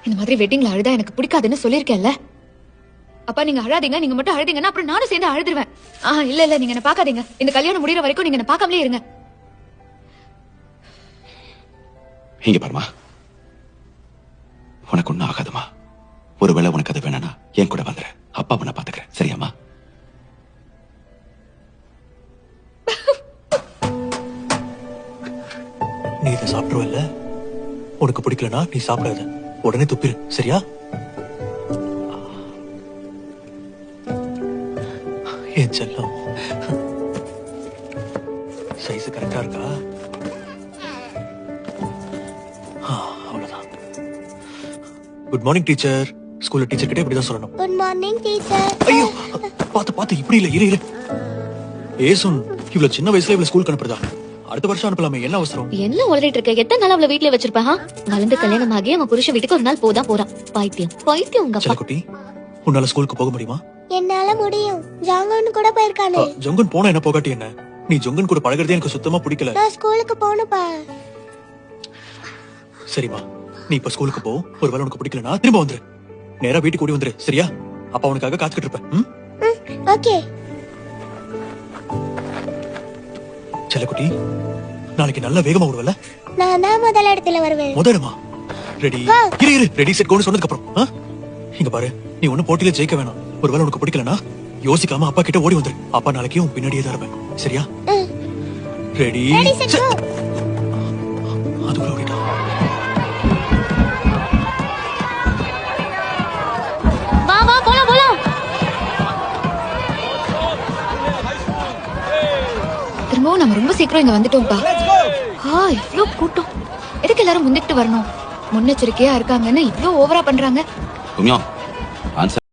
இந்த மாதிரி வெட்டிங்ல அழுதா எனக்கு பிடிக்காதுன்னு சொல்லிருக்கேன்ல. அப்பா நீங்க அழாதீங்க, நீங்க மட்டும் அழுதீங்கன்னா அப்புறம் நானும் சேர்ந்து அழுதுருவேன். இல்ல நீங்க என்ன பாக்காதீங்க. இந்த கல்யாணம் முடியற வரைக்கும் நீங்க என்ன பாக்காமலே இருங்க. இங்க பாருமா, உனக்கு ஒண்ணும் ஆகாதுமா. ஒருவேளை உனக்கு அது வேணா என் கூட வந்துரு. அப்பா உன்னை பாத்துக்கிறேன், சரியாமா? நீ இதை சாப்பிடுவல்ல, உனக்கு பிடிக்கலனா நீ சாப்பிடாத, உடனே துப்பிரு, சரியா? என் செல்லம், சைஸ் கரெக்டா இருக்கா? அவ்வளவுதான். Good morning teacher. ஸ்கூல்ல டீச்சர் கிட்ட இப்படிதான் சொல்லணும். Good morning teacher. ஐயோ, பாத்து இப்படி இல்ல, இரு. ஏசுன் இவ்வளவு சின்ன வயசுல இவ்வளவு ஸ்கூலுக்கு அனுப்புறதா? அடுத்த வருஷம் அனுப்பலாமே, என்ன அவசரம்? என்ன உளறிட்டு இருக்க? எத்தனை நாள் அவளை வீட்டுல வச்சிருப்பா? வளர்ந்து கல்யாணம் ஆகி அவன் புருஷன் வீட்டுக்கு ஒரு நாள் போறான். பைத்தியம் உங்க அப்பா. குட்டி, உன்னால ஸ்கூலுக்கு போக முடியுமா? என்னால முடியும். ஜாங்கன் கூட போயிருக்கானே. ஜொங்கன் போனா என்ன, போகாட்டி என்ன? நீ ஜொங்கன் கூட பழகுறதே எனக்கு சுத்தமா பிடிக்கல. நான் ஸ்கூலுக்கு போகணும்பா. சரிமா, நீ இப்ப ஸ்கூலுக்கு போ. ஒருவேளை உனக்கு பிடிக்கலனா திரும்ப வந்துரு. நேரா வீட்டுக்கு ஓடி வந்துரு, சரியா? அப்பா உனக்காக காத்துக்கிட்டு இருப்பேன். ஓகே. செல்லக்குட்டி, நாளைக்கு நல்ல வேகமா ஓடுவல? நான் தான் முதல் இடத்துல வருவேன். முதலமா? ரெடி இரு. ரெடி செட் கோன்னு சொன்னதுக்கு அப்புறம் இங்க பாரு, நீ ஒண்ணு போட்டியில ஜெயிக்க வேணாம். ஒருவேளை உனக்கு பிடிக்கலனா யோசிக்காம அப்பா கிட்ட ஓடி வந்துரு. அப்பா நாளைக்கு உன் பின்னாடியே தான் இருப்பேன், சரியா? Ready set go. அதுக்குள்ள ஓடிட்டா. வா போலாம். திரும்பவும் நம்ம ரொம்ப சீக்கிரம் இங்க வந்துட்டோம்ப்பா. இவ்ளோ கூட்டம். எதுக்கு எல்லாரும் முந்திக்கிட்டு வரணும்? முன்னெச்சரிக்கையா இருக்காங்கன்னு இவ்ளோ ஓவரா பண்றாங்க.